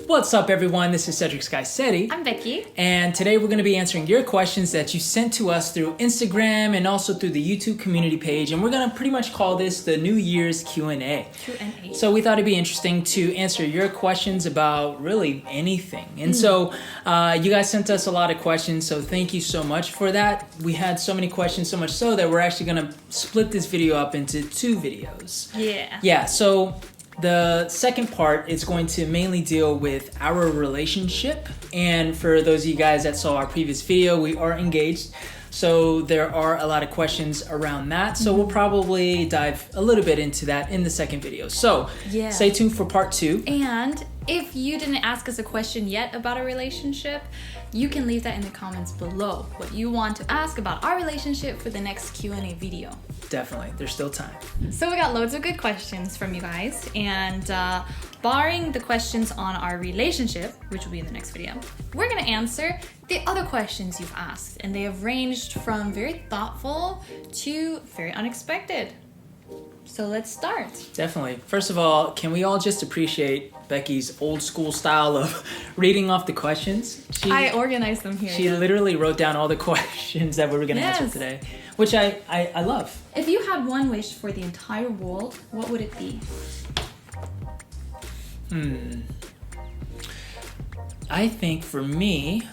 What's up, everyone? This is Cedric Skycedi. I'm Becky. And today we're going to be answering your questions that you sent to us through Instagram and also through the YouTube community page. And we're going to pretty much call this the New Year's Q&A. Q&A. So we thought it'd be interesting to answer your questions about really anything. And so you guys sent us a lot of questions, so thank you so much for that. We had so many questions, so much so that we're actually going to split this video up into 2 videos. Yeah, so the second part is going to mainly deal with our relationship. And for those of you guys that saw our previous video, we are engaged. So there are a lot of questions around that. So we'll probably dive a little bit into that in the second video. So stay tuned for part 2. And if you didn't ask us a question yet about a relationship, you can leave that in the comments below. What you want to ask about our relationship for the next Q&A video. Definitely, there's still time. So we got loads of good questions from you guys, and barring the questions on our relationship, which will be in the next video, we're gonna answer the other questions you've asked, and they have ranged from very thoughtful to very unexpected. So let's start. Definitely. First of all, can we all just appreciate Becky's old school style of reading off the questions? I organized them here. She literally wrote down all the questions that we were going to answer today, which I love. If you had one wish for the entire world, what would it be? I think for me,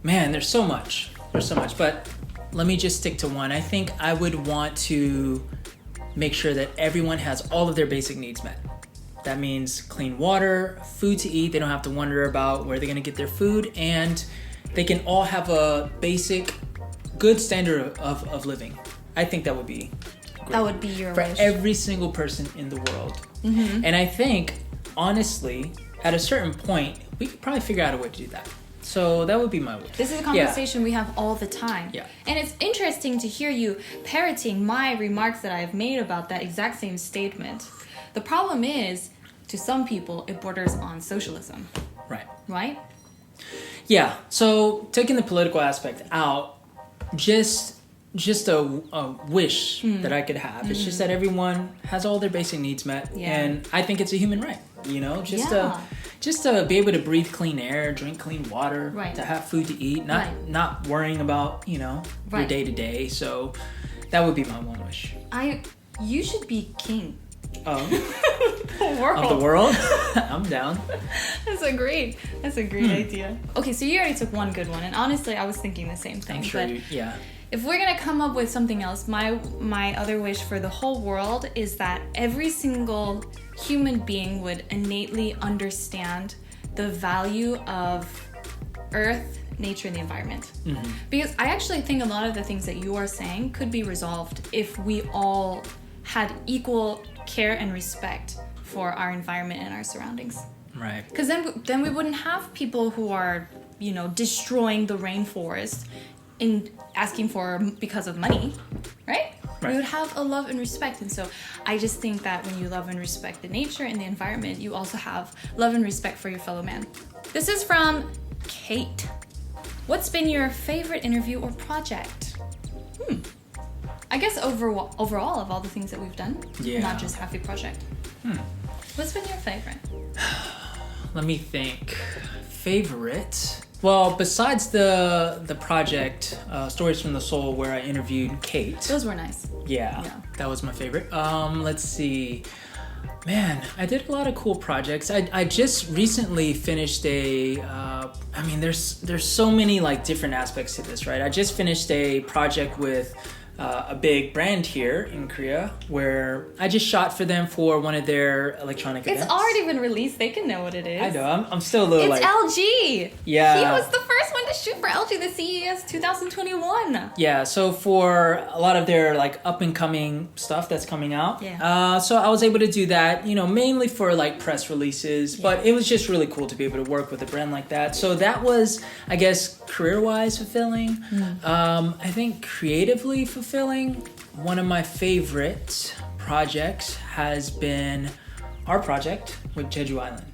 man, there's so much. But let me just stick to one. I think I would want to make sure that everyone has all of their basic needs met. That means clean water, food to eat. They don't have to wonder about where they're gonna get their food, and they can all have a basic, good standard of living. I think that would be great. That would be your wish. For every single person in the world. And I think, honestly, at a certain point, we could probably figure out a way to do that. So that would be my wish. This is a conversation we have all the time. Yeah. And it's interesting to hear you parroting my remarks that I've made about that exact same statement. The problem is, to some people, it borders on socialism. Right? Yeah. So taking the political aspect out, just a wish that I could have. It's just that everyone has all their basic needs met. And I think it's a human right, you know, just to be able to breathe clean air, drink clean water, to have food to eat, not worrying about, you know, your day to day. So that would be my one wish. You should be king. Of the world? I'm down. That's a great idea. Okay, so you already took one good one, and honestly, I was thinking the same thing. I'm sure if we're gonna come up with something else, my other wish for the whole world is that every single human being would innately understand the value of Earth, nature, and the environment. Because I actually think a lot of the things that you are saying could be resolved if we all had equal care and respect for our environment and our surroundings. Right. Because then we wouldn't have people who are, you know, destroying the rainforest in asking for because of money, right? We would have a love and respect. And so I just think that when you love and respect the nature and the environment, you also have love and respect for your fellow man. This is from Kate. What's been your favorite interview or project? I guess overall of all the things that we've done, not just Happy Project. What's been your favorite? Let me think. Favorite? Well, besides the project, Stories from the Soul, where I interviewed Kate. Those were nice. Yeah, that was my favorite. Let's see. Man, I did a lot of cool projects. I just recently finished there's so many like different aspects to this, right? I just finished a project with a big brand here in Korea, where I just shot for them for one of their electronic events. It's already been released. They can know what it is. I know. I'm still a little It's LG. Yeah. He was the first one to shoot for LG, the CES 2021. Yeah. So for a lot of their like up and coming stuff that's coming out. So I was able to do that, you know, mainly for like press releases, but it was just really cool to be able to work with a brand like that. So that was, I guess, career-wise fulfilling. I think creatively fulfilling. One of my favorite projects has been our project with Jeju Island.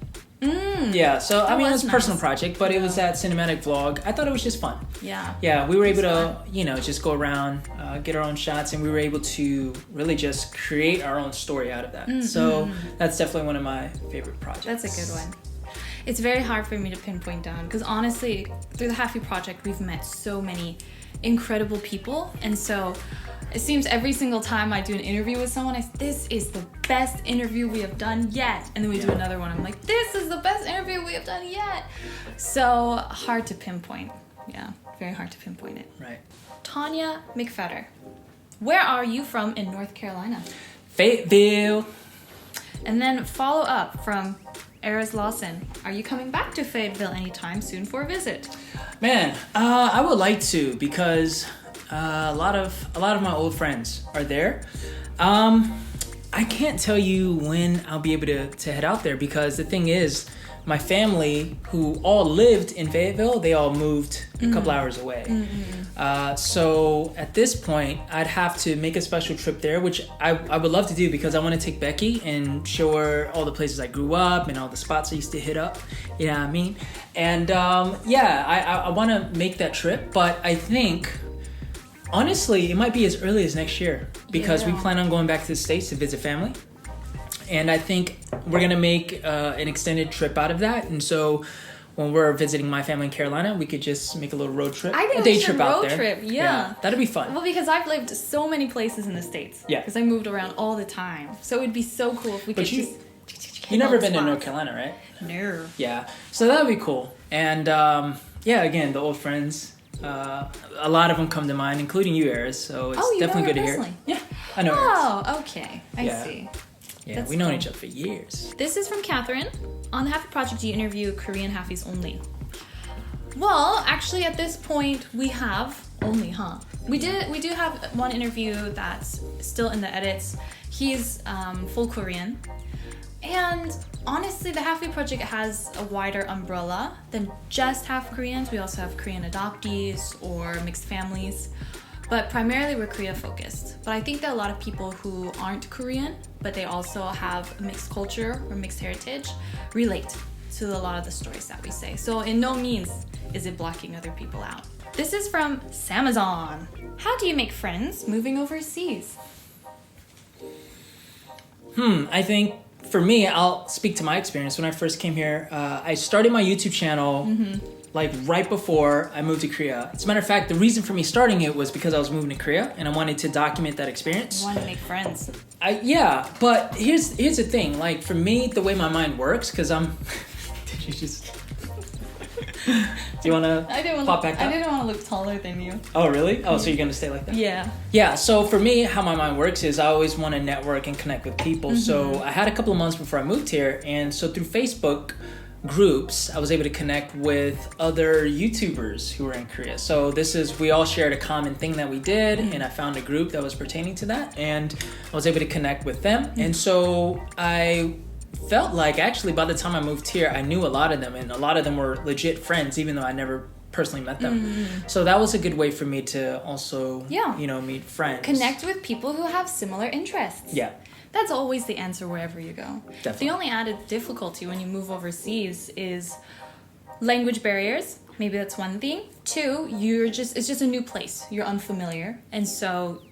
Yeah, so I mean, it was a personal project, but it was that cinematic vlog. I thought it was just fun. Yeah, we were able to, you know, just go around, get our own shots, and we were able to really just create our own story out of that. So that's definitely one of my favorite projects. That's a good one. it's very hard for me to pinpoint down because honestly, through the Happy Project, we've met so many incredible people. And so it seems every single time I do an interview with someone, this is the best interview we have done yet. And then we do another one. I'm like, this is the best interview we have done yet. So hard to pinpoint. Yeah, very hard to pinpoint it. Right. Tanya McFetter. Where are you from in North Carolina? Fayetteville. And then follow up from Eras Lawson. Are you coming back to Fayetteville anytime soon for a visit? Man, I would like to because a lot of my old friends are there. I can't tell you when I'll be able to head out there because the thing is, my family who all lived in Fayetteville, they all moved a couple hours away. So at this point, I'd have to make a special trip there, which I would love to do because I want to take Becky and show her all the places I grew up and all the spots I used to hit up. You know what I mean? And I want to make that trip, but I think honestly, it might be as early as next year because we plan on going back to the States to visit family. And I think we're going to make an extended trip out of that. And so when we're visiting my family in Carolina, we could just make a little road trip. I think a day we should trip out road there. Trip, yeah. That'd be fun. Well, because I've lived so many places in the States. Yeah. Because I moved around all the time. So it'd be so cool if we could just... You've never been to North Carolina, right? No. Yeah. So that would be cool. And again, the old friends, a lot of them come to mind, including you, Eris. So it's definitely good to hear. Yeah, I know Eris. Oh, okay. I see. Yeah, we've known each other for years. This is from Catherine. On the Happy Project, do you interview Korean Haffies only? Well, actually, at this point, we have only, We do have one interview that's still in the edits. He's full Korean. And honestly, the Happy Project has a wider umbrella than just half Koreans. We also have Korean adoptees or mixed families. But primarily we're Korea focused. But I think that a lot of people who aren't Korean, but they also have a mixed culture or mixed heritage, relate to a lot of the stories that we say. So in no means is it blocking other people out. This is from Samazon. How do you make friends moving overseas? I think for me, I'll speak to my experience. When I first came here, I started my YouTube channel like right before I moved to Korea. As a matter of fact, the reason for me starting it was because I was moving to Korea and I wanted to document that experience. You want to make friends. But here's the thing. Like for me, the way my mind works, because I'm... Did you just... Do you want to pop back up? I didn't want to look taller than you. Oh, really? Oh, so you're going to stay like that? Yeah. Yeah, so for me, how my mind works is I always want to network and connect with people. So I had a couple of months before I moved here. And so through Facebook groups, I was able to connect with other YouTubers who were in Korea. So we all shared a common thing that we did. And I found a group that was pertaining to that. And I was able to connect with them. And so I felt like actually by the time I moved here, I knew a lot of them, and a lot of them were legit friends, even though I never personally met them. So that was a good way for me to also, meet friends. Connect with people who have similar interests. Yeah. That's always the answer wherever you go. Definitely. The only added difficulty when you move overseas is language barriers. Maybe that's one thing. Two, it's just a new place. You're unfamiliar. And so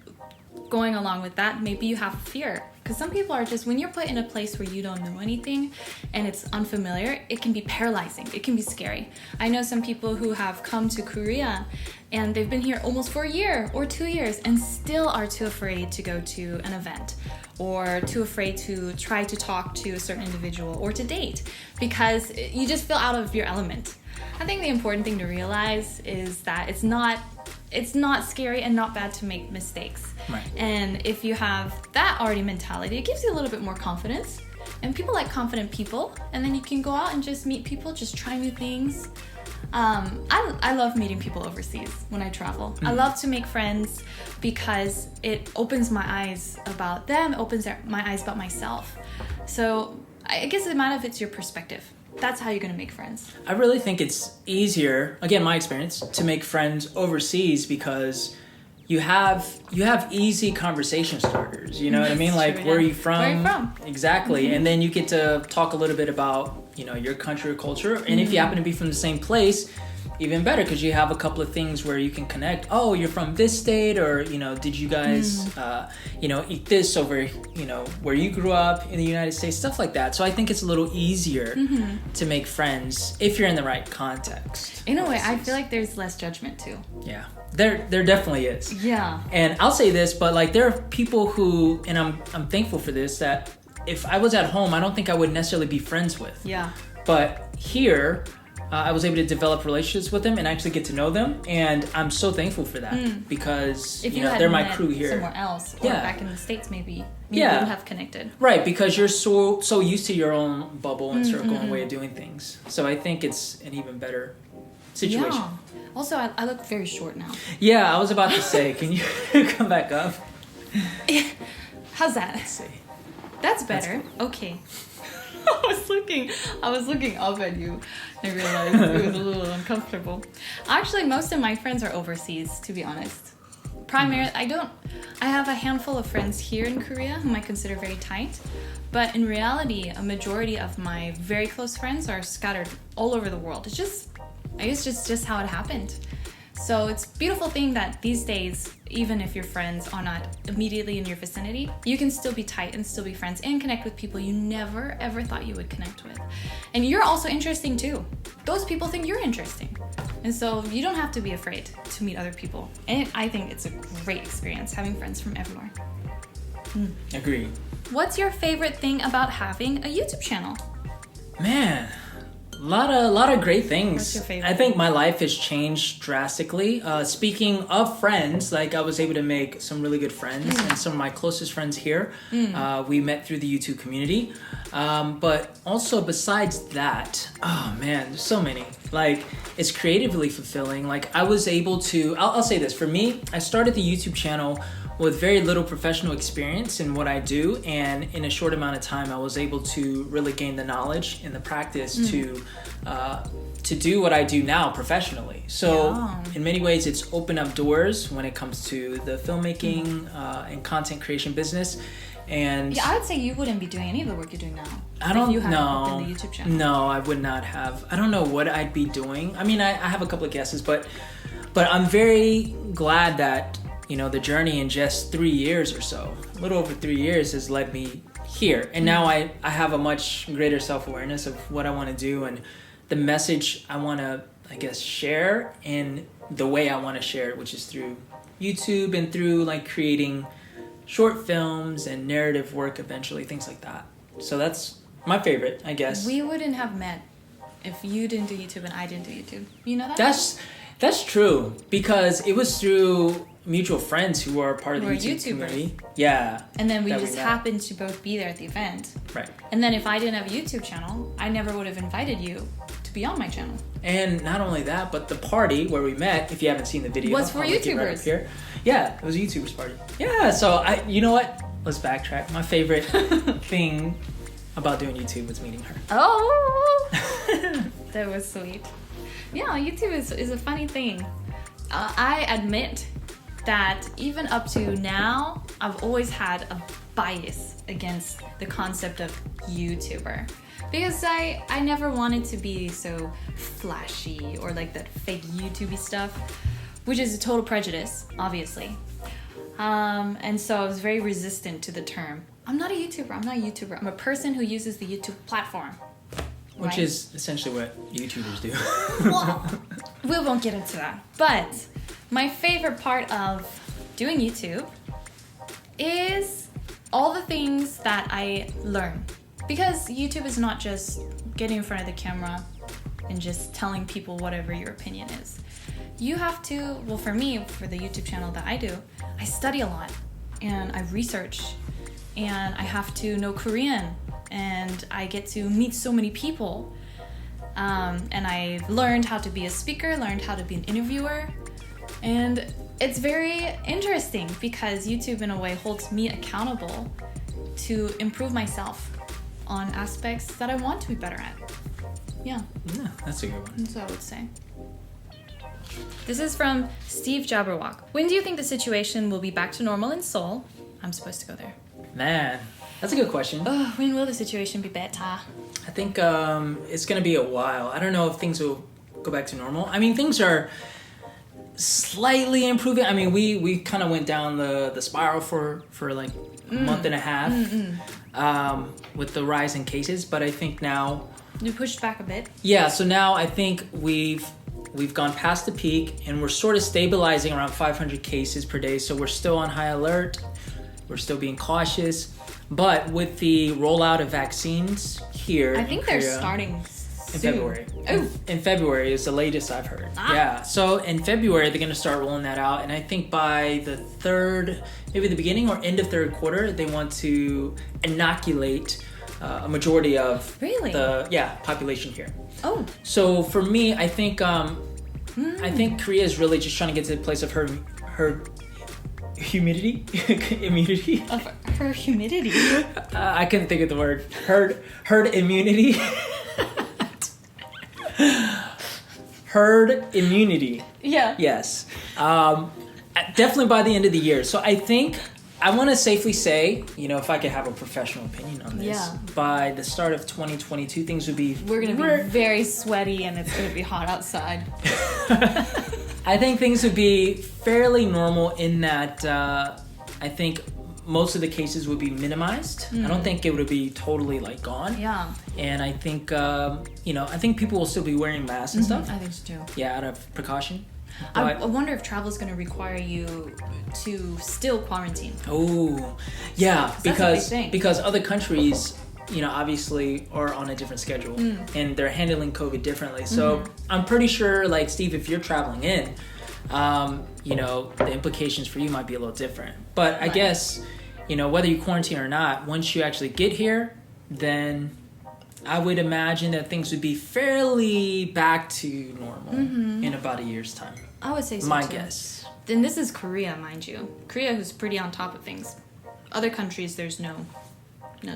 going along with that, maybe you have fear. Because some people are just, when you're put in a place where you don't know anything and it's unfamiliar, it can be paralyzing. It can be scary. I know some people who have come to Korea and they've been here almost for a year or 2 years and still are too afraid to go to an event or too afraid to try to talk to a certain individual or to date because you just feel out of your element. I think the important thing to realize is that it's not scary and not bad to make mistakes. Right. And if you have that already mentality, it gives you a little bit more confidence. And people like confident people. And then you can go out and just meet people, just try new things. I love meeting people overseas when I travel. I love to make friends because it opens my eyes about them, opens my eyes about myself. So I guess it matters if it's your perspective. That's how you're going to make friends. I really think it's easier, again, my experience, to make friends overseas because you have easy conversation starters. You know what I mean? Like, true, where are you from? Where are you from? Exactly. And then you get to talk a little bit about, your country or culture. And if you happen to be from the same place, even better because you have a couple of things where you can connect. Oh, you're from this state, or did you guys eat this over where you grew up in the United States, stuff like that. So I think it's a little easier to make friends if you're in the right context. In a way, I feel like there's less judgment too. Yeah, there definitely is. Yeah. And I'll say this, but like there are people who, and I'm thankful for this, that if I was at home, I don't think I would necessarily be friends with. Yeah. But here, I was able to develop relationships with them and actually get to know them, and I'm so thankful for that because if they're my crew here. Somewhere else, or back in the States, maybe you wouldn't have connected. Right, because you're so used to your own bubble and circle and way of doing things. So I think it's an even better situation. Yeah. Also, I look very short now. Yeah, I was about to say, can you come back up? How's that? Let's see. That's better. Okay. I was looking up at you. I realized it was a little uncomfortable. Actually, most of my friends are overseas, to be honest. Primarily, I have a handful of friends here in Korea whom I consider very tight. But in reality, a majority of my very close friends are scattered all over the world. It's just how it happened. So it's a beautiful thing that these days, even if your friends are not immediately in your vicinity, you can still be tight and still be friends and connect with people you never ever thought you would connect with. And you're also interesting too. Those people think you're interesting. And so you don't have to be afraid to meet other people. And I think it's a great experience having friends from everywhere. Agreed. What's your favorite thing about having a YouTube channel? Man, a lot of great things. What's your favorite? I think my life has changed drastically. Speaking of friends, like I was able to make some really good friends, and some of my closest friends here, we met through the YouTube community. But also besides that, oh man, there's so many. Like it's creatively fulfilling. Like I was able to, I'll say this, for me, I started the YouTube channel with very little professional experience in what I do, and in a short amount of time I was able to really gain the knowledge and the practice to do what I do now professionally. So in many ways it's opened up doors when it comes to the filmmaking and content creation business. And yeah, I would say you wouldn't be doing any of the work you're doing now. I don't if you hadn't know. opened the YouTube channel. No, I would not have. I don't know what I'd be doing. I mean, I have a couple of guesses, but I'm very glad that the journey in just 3 years or so, a little over 3 years, has led me here. And now I have a much greater self-awareness of what I want to do and the message I want to, I guess, share in the way I want to share it, which is through YouTube and through like creating short films and narrative work eventually, things like that. So that's my favorite, I guess. We wouldn't have met if you didn't do YouTube and I didn't do YouTube. You know that? That's true, because it was through mutual friends who are part of the YouTube community. Yeah. And then we just happened to both be there at the event. Right. And then if I didn't have a YouTube channel, I never would have invited you to be on my channel. And not only that, but the party where we met, if you haven't seen the video, was for YouTubers. Right up here. Yeah, it was a YouTubers party. Yeah, so you know what? Let's backtrack. My favorite thing about doing YouTube was meeting her. Oh, that was sweet. Yeah, YouTube is a funny thing. I admit that even up to now, I've always had a bias against the concept of YouTuber. Because I never wanted to be so flashy or like that fake YouTubey stuff, which is a total prejudice, obviously. And so I was very resistant to the term. I'm not a YouTuber. I'm a person who uses the YouTube platform. Which is essentially what YouTubers do. Well, we won't get into that. But my favorite part of doing YouTube is all the things that I learn. Because YouTube is not just getting in front of the camera and just telling people whatever your opinion is. You have to, well, for me, for the YouTube channel that I do, I study a lot and I research and I have to know Korean and I get to meet so many people. And I've learned how to be a speaker, learned how to be an interviewer. And it's very interesting because YouTube in a way holds me accountable to improve myself on aspects that I want to be better at. Yeah, that's a good one. That's what I would say. This is from Steve Jabberwock. When do you think the situation will be back to normal in Seoul? I'm supposed to go there. Man, that's a good question. When will the situation be better? I think it's going to be a while. I don't know if things will go back to normal. I mean, things are slightly improving. I mean, we kind of went down the spiral for like a month and a half with the rise in cases, but I think now you pushed back a bit. Yeah, so now I think we've gone past the peak and we're sort of stabilizing around 500 cases per day. So we're still on high alert. We're still being cautious, but with the rollout of vaccines here, I think they're starting in February. Oh, in February is the latest I've heard. Yeah, so in February they're gonna start rolling that out, and I think by the third, maybe the beginning or end of third quarter, they want to inoculate a majority of the population here. Oh, so for me, I think Korea is really just trying to get to the place of herd immunity. Of her humidity. I couldn't think of the word. Herd immunity. Herd immunity. Yeah. Yes. Definitely by the end of the year. So I think I want to safely say, if I could have a professional opinion on this, by the start of 2022, things would be... We're going to be very sweaty and it's going to be hot outside. I think things would be fairly normal in that I think most of the cases would be minimized. I don't think it would be totally gone. Yeah. And I think, I think people will still be wearing masks and stuff. I think so too. Yeah, out of precaution. I wonder if travel is going to require you to still quarantine. Oh, yeah, because other countries, obviously are on a different schedule and they're handling COVID differently. So I'm pretty sure, Steve, if you're traveling in, the implications for you might be a little different. But I guess, whether you quarantine or not, once you actually get here, then I would imagine that things would be fairly back to normal in about a year's time. I would say so My too. guess. Then this is Korea, mind you. Korea who's pretty on top of things. Other countries, there's no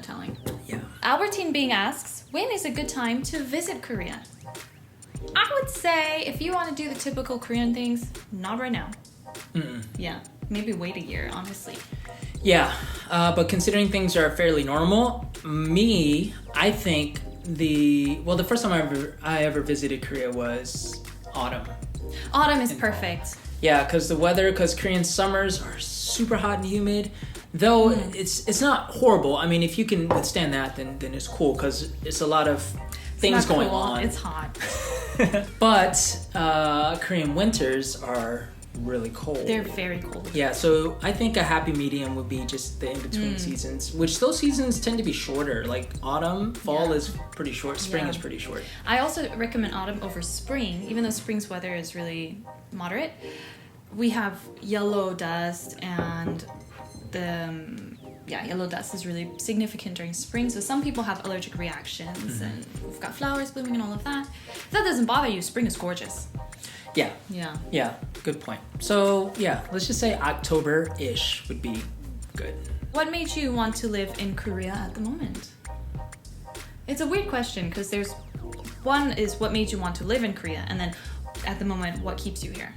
telling. Yeah. Albertine Bing asks, when is a good time to visit Korea? I would say if you want to do the typical Korean things, not right now. Yeah, maybe wait a year, honestly. Yeah, but considering things are fairly normal, I think the first time I ever visited Korea was autumn. Autumn is perfect. Yeah, because Korean summers are super hot and humid. Though it's not horrible. I mean, if you can withstand that, then it's cool because it's a lot of things going on. It's hot. But Korean winters are really cold. They're very cold. Yeah, so I think a happy medium would be just the in-between seasons, which those seasons tend to be shorter. Like autumn, fall is pretty short, spring is pretty short. I also recommend autumn over spring, even though spring's weather is really moderate. We have yellow dust and yellow dust is really significant during spring. So some people have allergic reactions and we've got flowers blooming and all of that. If that doesn't bother you, spring is gorgeous. Yeah, good point. So let's just say October-ish would be good. What made you want to live in Korea at the moment? It's a weird question because there's one is what made you want to live in Korea, and then at the moment, what keeps you here?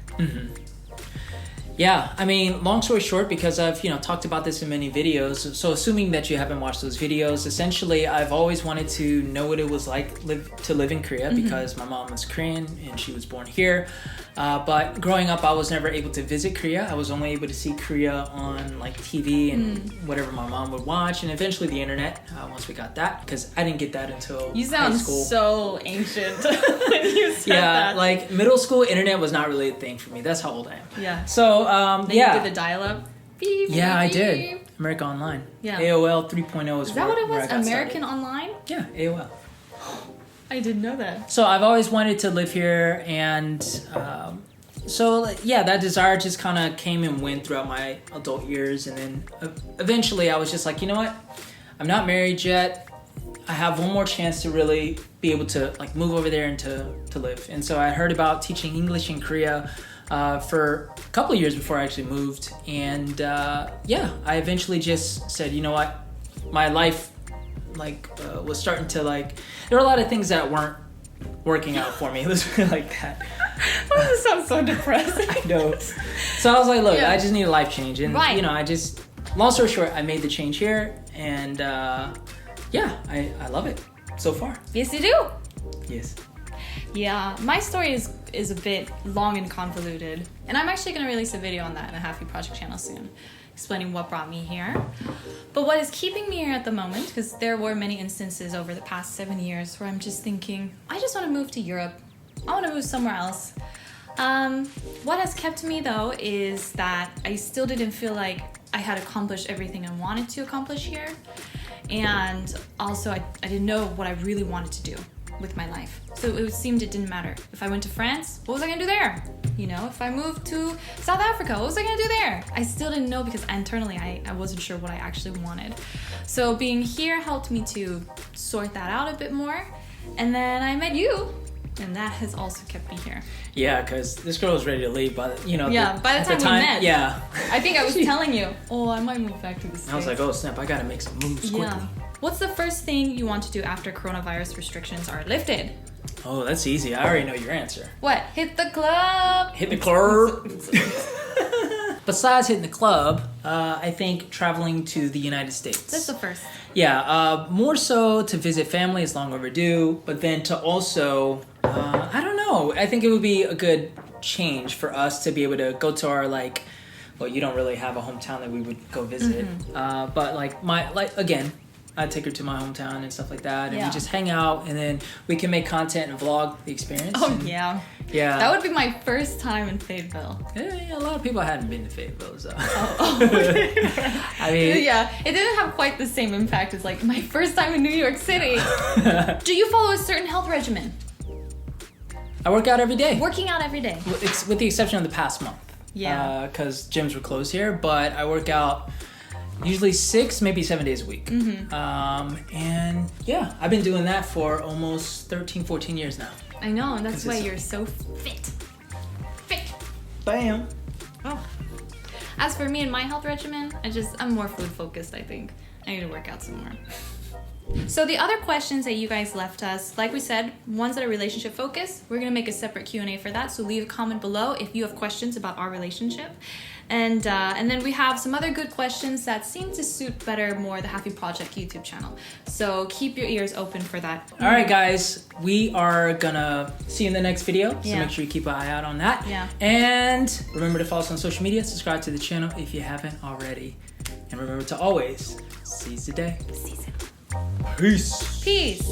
Yeah, I mean, long story short, because I've talked about this in many videos, so assuming that you haven't watched those videos, essentially I've always wanted to know what it was like to live in Korea because my mom was Korean and she was born here. But growing up, I was never able to visit Korea. I was only able to see Korea on TV and whatever my mom would watch, and eventually the internet once we got that, because I didn't get that until You sound high school. So ancient when you said that. Like middle school, internet was not really a thing for me. That's how old I am. Yeah. So then you did the dial-up? Beep, yeah, beep, I beep. did. America Online. Yeah. AOL 3.0 is that what it was? American started. Online? Yeah, AOL. I didn't know that. So I've always wanted to live here, and that desire just kind of came and went throughout my adult years, and then eventually I was just like, you know what? I'm not married yet. I have one more chance to really be able to move over there and to live. And so I heard about teaching English in Korea for a couple of years before I actually moved. And I eventually just said, you know what? My life was starting to there were a lot of things that weren't working out for me. Let's put it like that. Why does it sound so depressing? I know. So I was like, look, I just need a life change. And, long story short, I made the change here. And, I love it so far. Yes, you do. Yes. Yeah, my story is a bit long and convoluted, and I'm actually going to release a video on that in the Happy Project channel soon, explaining what brought me here. But what is keeping me here at the moment, because there were many instances over the past 7 years where I'm just thinking, I just want to move to Europe. I want to move somewhere else. What has kept me though is that I still didn't feel like I had accomplished everything I wanted to accomplish here. And also I didn't know what I really wanted to do with my life. So it seemed it didn't matter. If I went to France, what was I gonna do there? You know, if I moved to South Africa, what was I gonna do there? I still didn't know because internally I wasn't sure what I actually wanted. So being here helped me to sort that out a bit more. And then I met you, and that has also kept me here. Yeah, because this girl was ready to leave, but you know. Yeah, by the time we met. Yeah. I think I was telling you, oh, I might move back to the States. I was like, oh snap, I gotta make some moves quickly. Yeah. What's the first thing you want to do after coronavirus restrictions are lifted? Oh, that's easy. I already know your answer. What? Hit the club? Hit the club. Besides hitting the club, I think traveling to the United States. That's the first. Yeah, more so to visit family is long overdue, but then to also, I don't know, I think it would be a good change for us to be able to go to our, like, well, you don't really have a hometown that we would go visit, but again, I'd take her to my hometown and stuff like that, and we just hang out, and then we can make content and vlog the experience. Oh, yeah. Yeah. That would be my first time in Fayetteville. Yeah, a lot of people hadn't been to Fayetteville, so. I mean. Yeah, it didn't have quite the same impact as like my first time in New York City. Do you follow a certain health regimen? I work out every day. Working out every day. With the exception of the past month. Yeah. Because gyms were closed here, but I work out usually 6, maybe 7 days a week. And yeah, I've been doing that for almost 13, 14 years now. I know, and that's why you're so fit. Fit. Bam. Oh. As for me and my health regimen, I'm more food focused, I think. I need to work out some more. So the other questions that you guys left us, like we said, ones that are relationship focused, we're gonna make a separate Q&A for that. So leave a comment below if you have questions about our relationship. And then we have some other good questions that seem to suit better more the Happy Project YouTube channel. So keep your ears open for that. All right, guys, we are gonna see you in the next video. So make sure you keep an eye out on that. Yeah. And remember to follow us on social media, subscribe to the channel if you haven't already. And remember to always seize the day. Seize it. Peace. Peace.